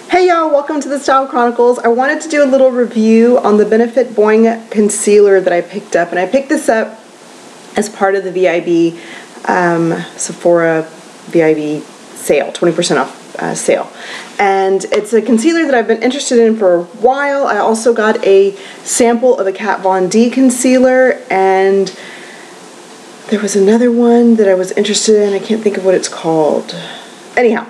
Hey y'all, welcome to the Style Chronicles. I wanted to do a little review on the Benefit Boiing concealer that I picked up, and I picked this up as part of the VIB Sephora VIB sale, 20% off sale. And it's a concealer that I've been interested in for a while. I also got a sample of a Kat Von D concealer, and there was another one that I was interested in. I can't think of what it's called. Anyhow,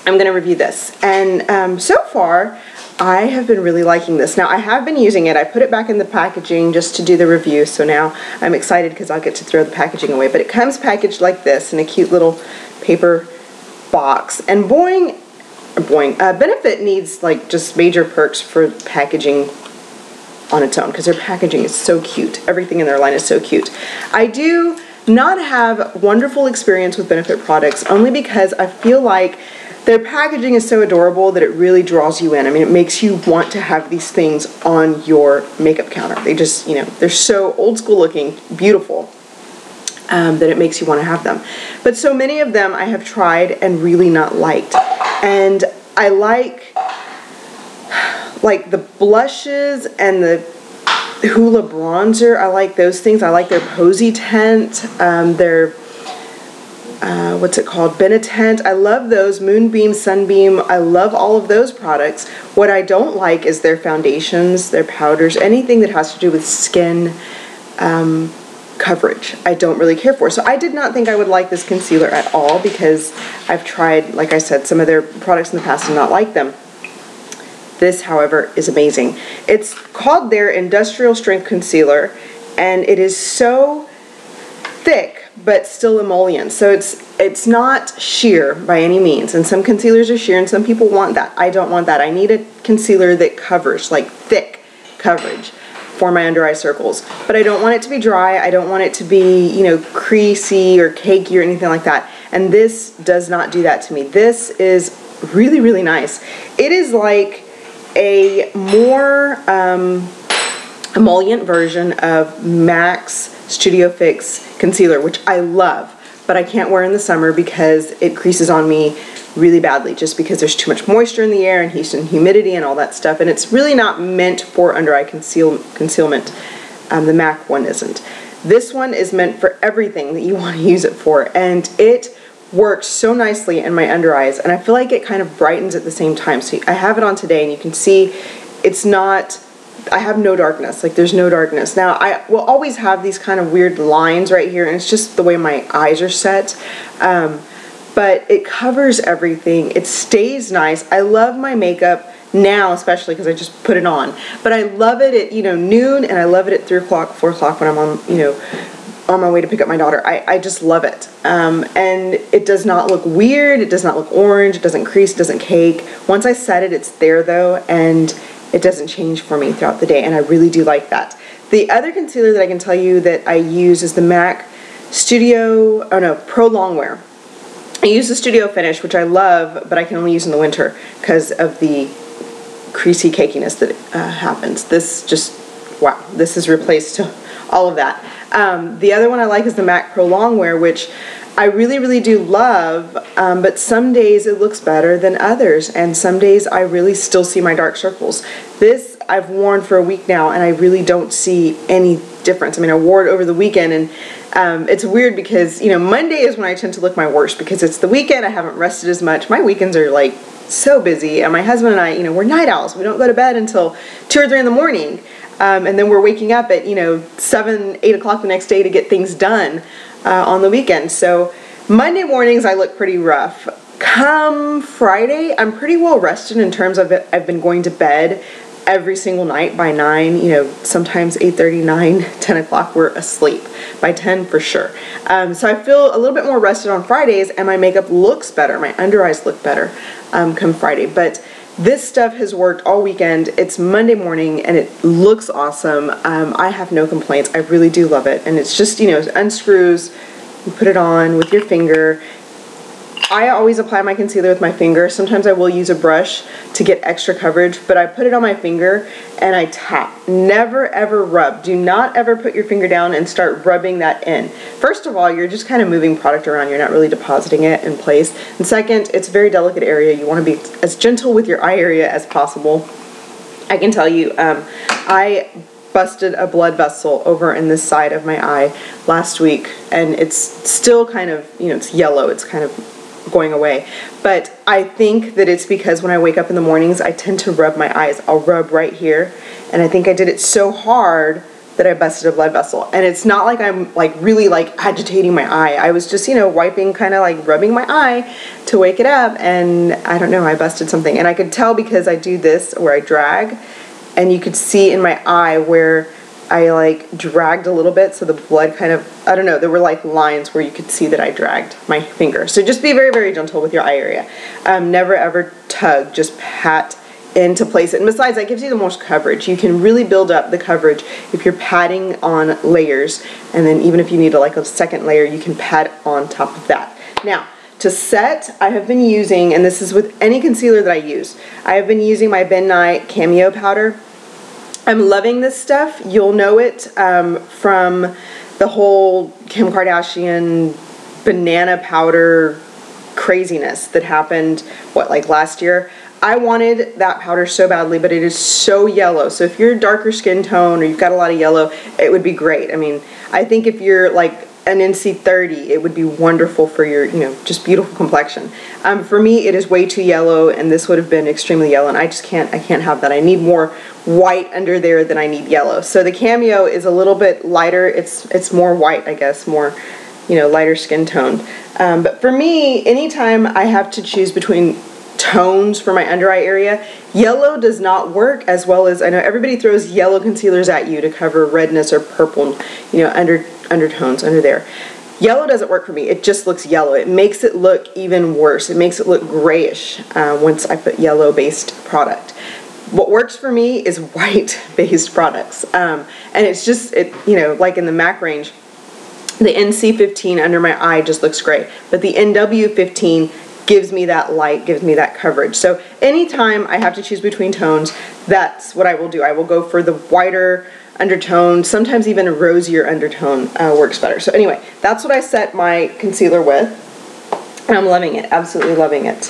I'm going to review this, and so far I have been really liking this. Now I have been using it. I put it back in the packaging just to do the review, so now I'm excited because I'll get to throw the packaging away. But it comes packaged like this in a cute little paper box. And Benefit needs like just major perks for packaging on its own because their packaging is so cute. Everything in their line is so cute. I do not have wonderful experience with Benefit products only because I feel like their packaging is so adorable that it really draws you in. I mean, it makes you want to have these things on your makeup counter. They just, you know, they're so old school looking, beautiful, that it makes you want to have them. But so many of them I have tried and really not liked. And I like the blushes and the Hoola bronzer. I like those things. I like their Posy Tint, their what's it called? Benetint. I love those. Moonbeam, Sunbeam. I love all of those products. What I don't like is their foundations, their powders, anything that has to do with skin coverage. I don't really care for. So I did not think I would like this concealer at all because I've tried, like I said, some of their products in the past and not like them. This, however, is amazing. It's called their Industrial Strength Concealer, and it is so thick but still emollient. So it's not sheer by any means. And some concealers are sheer and some people want that. I don't want that. I need a concealer that covers, like thick coverage for my under eye circles. But I don't want it to be dry. I don't want it to be, you know, creasy or cakey or anything like that. And this does not do that to me. This is really, really nice. It is like a more emollient version of MAC's Studio Fix concealer, which I love, but I can't wear in the summer because it creases on me really badly just because there's too much moisture in the air and heat and humidity and all that stuff, and it's really not meant for under eye concealment. The MAC one isn't. This one is meant for everything that you want to use it for, and it works so nicely in my under eyes, and I feel like it kind of brightens at the same time. So I have it on today and you can see it's not, I have no darkness, like there's no darkness. Now I will always have these kind of weird lines right here, and it's just the way my eyes are set, but it covers everything. It stays nice. I love my makeup now, especially because I just put it on, but I love it at, you know, noon, and I love it at 3 o'clock, 4 o'clock when I'm on, you know, on my way to pick up my daughter. I just love it. And it does not look weird, it does not look orange, it doesn't crease, it doesn't cake. Once I set it, it's there though, and it doesn't change for me throughout the day, and I really do like that. The other concealer that I can tell you that I use is the MAC Pro Longwear. I use the Studio Finish, which I love, but I can only use in the winter because of the creasy cakiness that happens. This just, wow, this has replaced all of that. The other one I like is the MAC Pro Longwear, which I really, really do love, but some days it looks better than others, and some days I really still see my dark circles. This I've worn for a week now, and I really don't see any difference. I mean, I wore it over the weekend, and it's weird because, you know, Monday is when I tend to look my worst because it's the weekend, I haven't rested as much. My weekends are like so busy, and my husband and I, you know, we're night owls. We don't go to bed until 2 or 3 in the morning. And then we're waking up at, you know, 7, 8 o'clock the next day to get things done on the weekend. So Monday mornings I look pretty rough. Come Friday, I'm pretty well rested in terms of it. I've been going to bed every single night by 9, you know, sometimes 8:30, 9, 10 o'clock we're asleep. By 10 for sure. So I feel a little bit more rested on Fridays, and my makeup looks better. My under eyes look better come Friday. But this stuff has worked all weekend. It's Monday morning and it looks awesome. I have no complaints. I really do love it. And it's just, you know, unscrews, you put it on with your finger. I always apply my concealer with my finger. Sometimes I will use a brush to get extra coverage, but I put it on my finger and I tap. Never ever rub. Do not ever put your finger down and start rubbing that in. First of all, you're just kind of moving product around. You're not really depositing it in place. And second, it's a very delicate area. You want to be as gentle with your eye area as possible. I can tell you, I busted a blood vessel over in this side of my eye last week, and it's still kind of, you know, it's yellow. It's kind of going away, but I think that it's because when I wake up in the mornings I tend to rub my eyes. I'll rub right here, and I think I did it so hard that I busted a blood vessel. And it's not like I'm like really like agitating my eye. I was just, you know, wiping, kind of like rubbing my eye to wake it up, and I don't know, I busted something. And I could tell because I do this where I drag, and you could see in my eye where I like dragged a little bit, so the blood kind of, I don't know, there were like lines where you could see that I dragged my finger. So just be very, very gentle with your eye area. Never ever tug, just pat in to place it. And besides, that gives you the most coverage. You can really build up the coverage if you're patting on layers, and then even if you need like a second layer, you can pat on top of that. Now, to set, I have been using, and this is with any concealer that I use, I have been using my Ben Nye Cameo Powder. I'm loving this stuff. You'll know it from the whole Kim Kardashian banana powder craziness that happened, what, like last year? I wanted that powder so badly, but it is so yellow. So if you're a darker skin tone or you've got a lot of yellow, it would be great. I mean, I think if you're like an NC30, it would be wonderful for your, you know, just beautiful complexion. For me, it is way too yellow, and this would have been extremely yellow, and I can't have that. I need more white under there than I need yellow. So the Cameo is a little bit lighter. It's more white, I guess, more, you know, lighter skin toned. But for me, anytime I have to choose between tones for my under eye area, yellow does not work as well as, I know everybody throws yellow concealers at you to cover redness or purple, you know, undertones under there. Yellow doesn't work for me. It just looks yellow. It makes it look even worse. It makes it look grayish once I put yellow based product. What works for me is white based products, and it's just, you know, like in the MAC range, the NC15 under my eye just looks great, but the NW15 gives me that light, gives me that coverage. So anytime I have to choose between tones, that's what I will do. I will go for the whiter undertone, sometimes even a rosier undertone works better. So anyway, that's what I set my concealer with, and I'm loving it, absolutely loving it.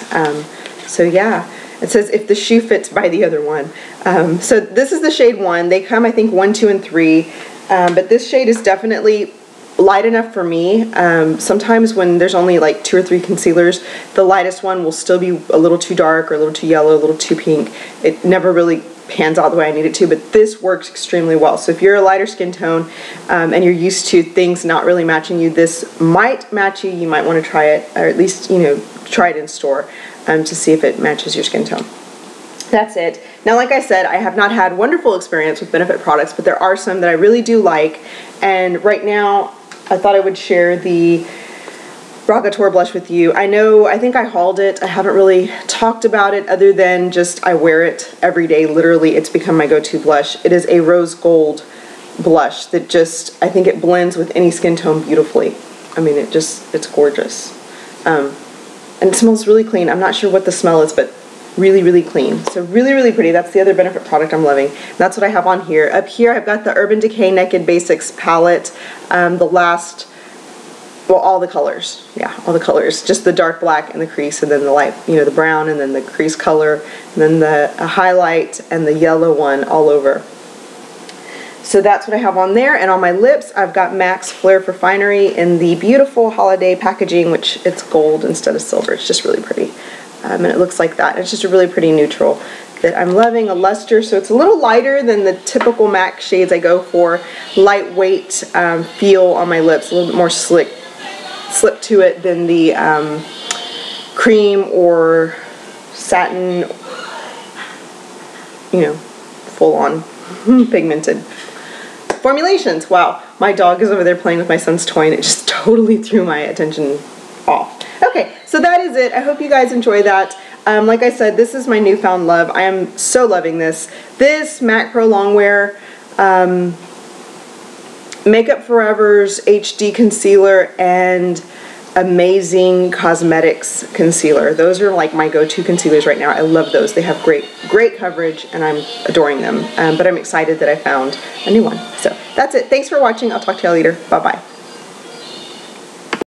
So yeah, it says if the shoe fits, buy the other one. So this is the shade 1. They come, I think, 1, 2, and 3, but this shade is definitely light enough for me. Sometimes when there's only like 2 or 3 concealers, the lightest one will still be a little too dark or a little too yellow, a little too pink. It never really pans out the way I need it to, but this works extremely well. So if you're a lighter skin tone and you're used to things not really matching you, this might match you. You might want to try it, or at least, you know, try it in store to see if it matches your skin tone. That's it. Now, like I said, I have not had wonderful experience with Benefit products, but there are some that I really do like, and right now I thought I would share the Rockateur blush with you. I think I hauled it. I haven't really talked about it other than just I wear it every day. Literally, it's become my go-to blush. It is a rose gold blush that just, I think it blends with any skin tone beautifully. I mean, it's gorgeous. And it smells really clean. I'm not sure what the smell is, but really, really clean. So really, really pretty. That's the other Benefit product I'm loving. That's what I have on here. Up here, I've got the Urban Decay Naked Basics palette. The last, well, all the colors. Yeah, all the colors. Just the dark black and the crease, and then the light, you know, the brown, and then the crease color, and then the highlight and the yellow one all over. So that's what I have on there. And on my lips, I've got MAC's Flare for Finery in the beautiful holiday packaging, which it's gold instead of silver. It's just really pretty. And it looks like that. It's just a really pretty neutral that I'm loving, a luster. So it's a little lighter than the typical MAC shades I go for. Lightweight feel on my lips, a little bit more slip to it than the cream or satin, you know, full-on pigmented formulations. Wow, my dog is over there playing with my son's toy, and it just totally threw my attention off. Okay, so that is it. I hope you guys enjoy that. Like I said, this is my newfound love. I am so loving this. This MAC Pro Longwear Makeup Forever's HD Concealer and Amazing Cosmetics concealer. Those are like my go-to concealers right now. I love those. They have great coverage, and I'm adoring them. But I'm excited that I found a new one. So that's it. Thanks for watching. I'll talk to y'all later. Bye-bye.